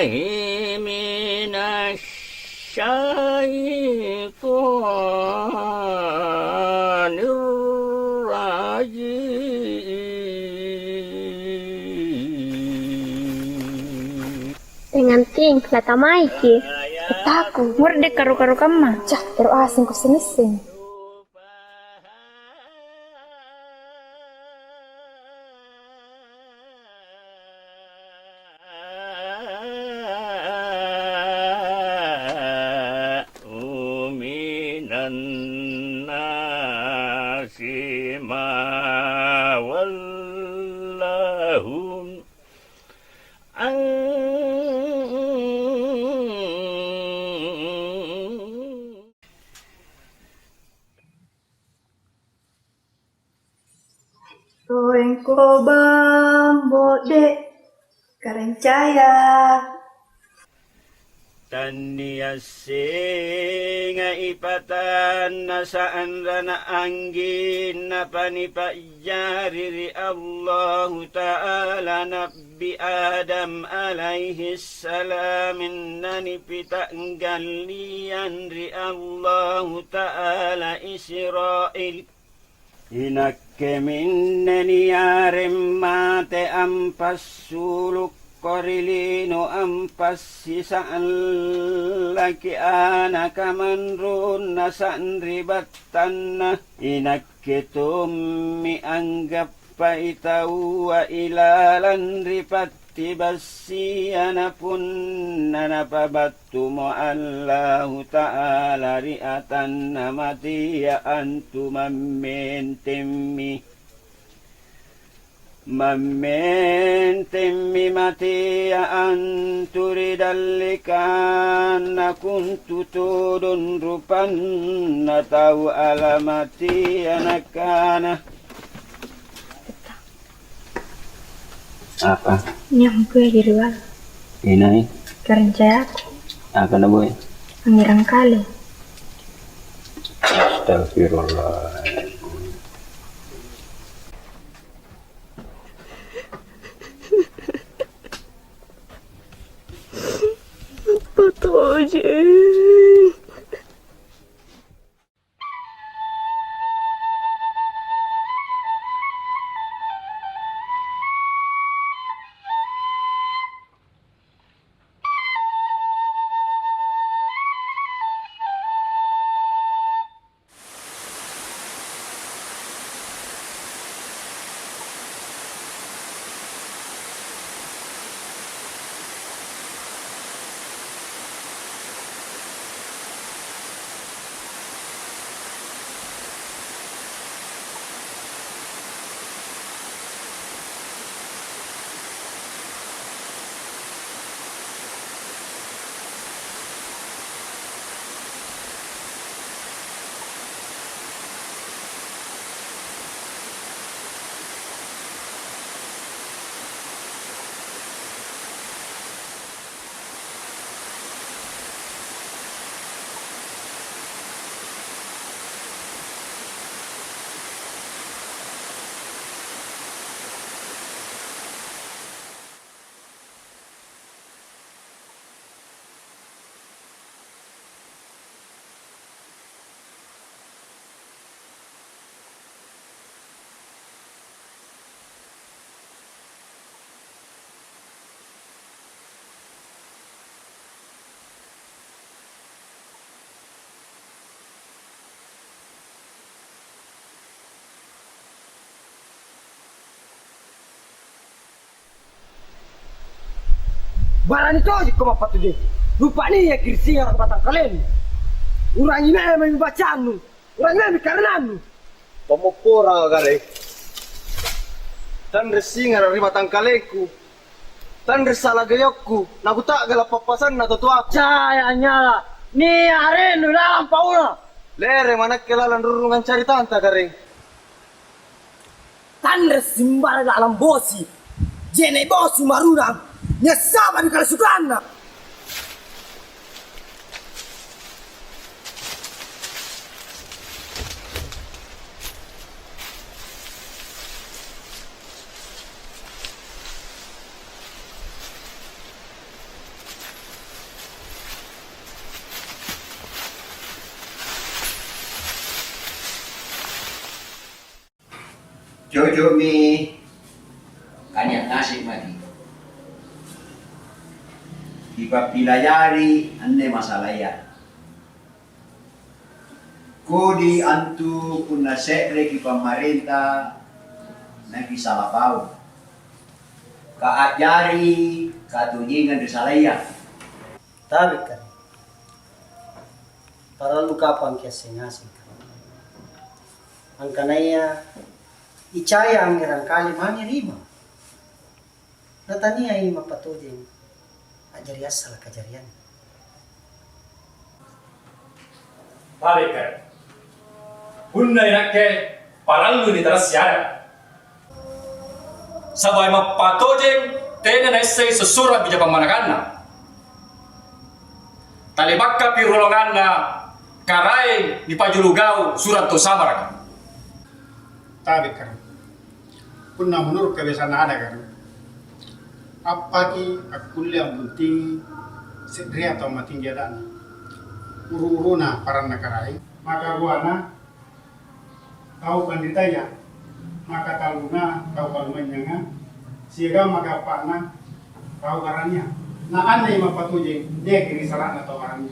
بالله من الشيطان الرجيم. Dengan ting, lata maiki. Petaku, murde karu-karu kama. Cah, pero asing ko sinising. من الناس ما ولاهم عن Roeng ko bambode karencaya. Taniyasing ipatan na saan rana anggin na panipajari Allah Ta'ala Nabi Adam alaihi salamin na nipitangalian ri Allah Ta'ala Israel. Inakke minneni yarim mate ampas suluk korilino ampas sisaan laki anak manrun nasan ribatan na inakke tummi anggap paitau wa ilalan ripati basiyana pun nanapabattu mo Allahu Ta'ala riatan namati ya antu Mammentemi mati anturi dallikan kuntu tudun rupan na tahu alamati anakana. Apa? Nyampe di luar. Inai. Karencaya aku. Apa na boy? Pangirang kali. Astagfirullah. Betul aja. Barang itu aja kau apa tu deh? Lupa nih ya kirsi yang batang kalian. Orang ini memang bacaan, orang ini karena pemukura kali. Tan resinga dari batang kaleku. Tan resala gayokku. Naku tak gala papasan na totua. cahayanya. Nih hari nu dalam pauna. Lere mana kelalan rurungan cari tanta kare. Tanda simbara dalam bosi. Jene bosi marunang. Nyesaba di kalasukanna. Jomi kanyak nasib mati. Ipapilayari ane masalah ya. Kodi antu kuna sekre ki pemerintah nagi salah pau. Kaajari katujingan di salaya. Tapi kan, para luka pang kiasingasing kan. Ang kanaya, icaya ang kali mangirima. Natania ay mapatudin, ajarias sa kajarian. Balik kan, punna inakke parallu ni teras yara. Sabay mapatudin, tena na isay susurat bija pamanakan na. Talibakka pirulungan na karay di pajulugaw surat to samaraka. Tarik kan, punna menurut kebiasaan ada kan, apa ki akulia bunting sedria atau matinggi ada uru-uruna para nakarai, maka buana tahu panditaya, maka taluna tahu palmanyanga, siaga maka pakna tahu karanya. Nah anda yang mapatujing dia kiri salah atau karanya.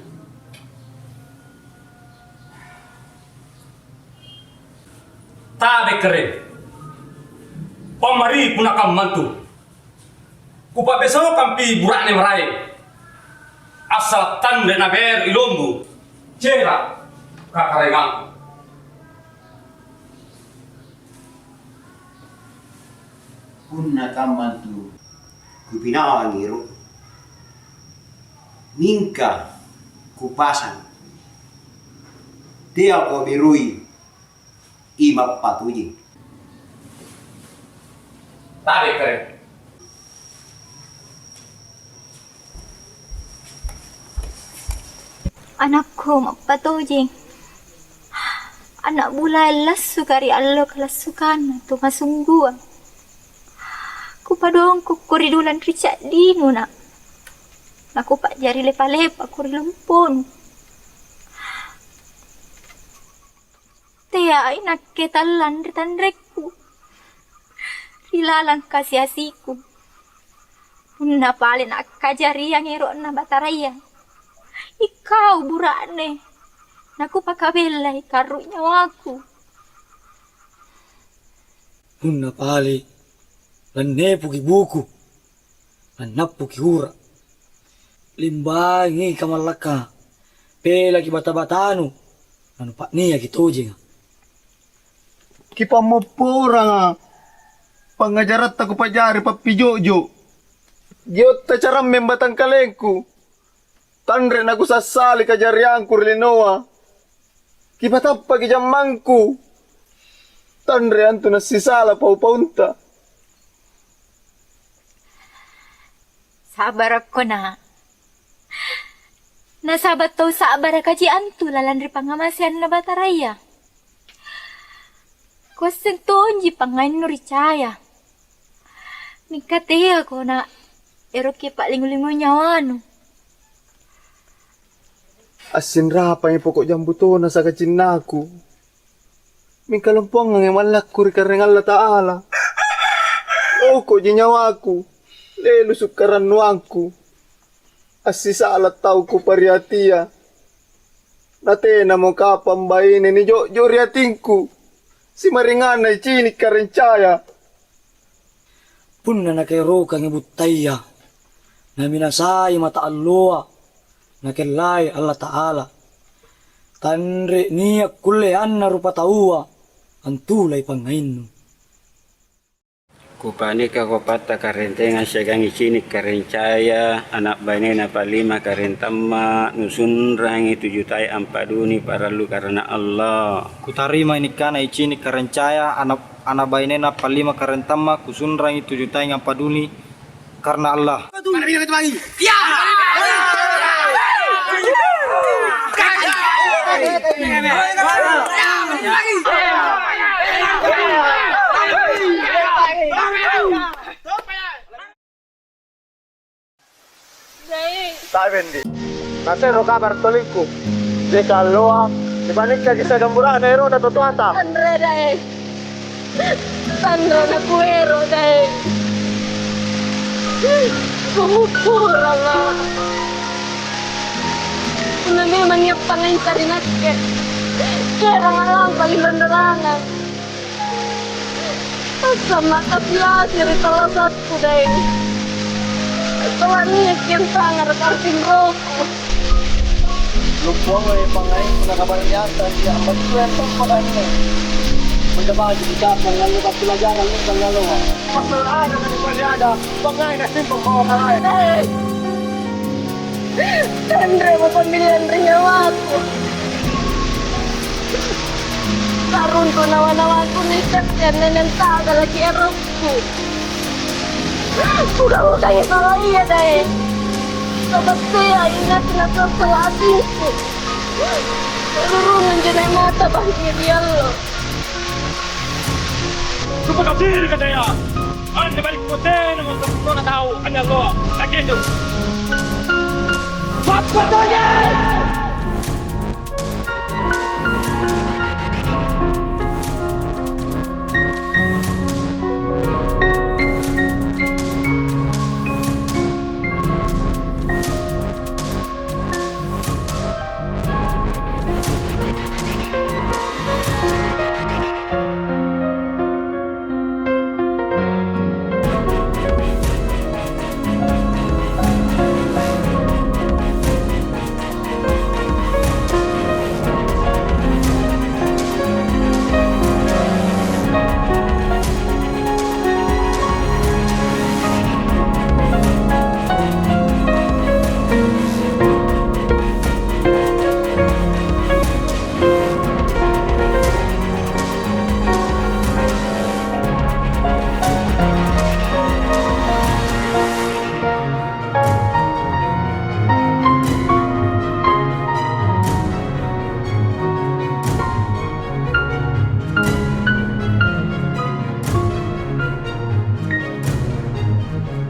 Tabe keren. Pamari punakam mantu. Kupa besok kampi burak ne merai. Asal tanda naber ilombu. Cera kakarengang. Kunna kamantu kupinawa ngiru. Mingka kupasan. Dia ko birui imap patuji. Tabe keren. Anakku magpatujing. Anak bulay lasu kari allo kalasukan tu masungguan. Kupadong kukuridulan rica dino na. Naku pak jari lepa-lepa kuri lumpon. Tea ay naketalan ritandrekku. Rilalang kasiasiku. Una palin akajari yang ero na bataraya. Ikaw burane. Naku pakabelay karu nyawaku. Una pali, lanepu ki buku, lanapu ki hura. Limbangi kamalaka, pela ki bata-batanu, anu pak niya ki tojing. Kipa mo pura pangajarat aku pajari papijojo. Giyot ta caram membatang kalengku. Tanre na ko sasali kajariang kurlinoa. Kipa tappa ki jamangku. Tanre anto na sisala paupaunta. Sabar ako na. Nasabat tau sabar kajian tu lalandri pangamasian na bataraya. Kuseng tonji pangain nuricaya. Mikatea ko na eroki pak lingu-lingu nyawanu. Asin rapa yung pokok jambuto na sa kacinaku. Mingkalumpong ang imalak kuri kareng Allah Ta'ala. Oko jinyawaku. Lelo sukaran nuangku. Asisa alat tau ko pariatia. Natena mo kapambayin ni Jojo riatingku. Si maringan ay cinik karencaya. Pun na nakero kang ibutaya, na minasay mata alloa, nakilay Allah Ta'ala. Tanre niya kulean na rupa taua, ang tulay pangain. Kupani ka kopata karentengan segang icinik karencaya anak bane na palima karentama nusun rangi 7 tai ampaduni paralu karena Allah. Kutarima ini kana icini karencaya anak bainena palima karentama kusunrangi 7 tai ampaduni karena Allah. Tak bendi. Nasa ro kabar toliku. De kaloa. Di balik ka sa gamburan ero na totoo ata. Andre dai. Sandra na kuwero dahil kumupura nga. Kung na memang yung pangain sa rin at kaya nga lang palilandarangan. Asa matapiyasi rin talasat ko dahil kawan niya kintangar kasing roko. Lupong ay pangain ko nakabaryatan siya ang magkwentong pagano. Magdabagi di kapang nga lupa pelajaran ng pangalawa. Pasalanan ng palyada, pangain na simpang mawakaray. Sandra, mapamilyan rin niya ako. Karun ko nawa-nawa ko ni Septian na nagtaga lagi erop ko. Huwag kayo sa iya dahil. Sabat kaya ingat na sa ating ko. Narurungan dyan ay mata bahigyan niya lo. Kupagkasir ka daya! Ang nabalik mo din ang mga na tao, ang alo, ang ito! Pagpatuloy!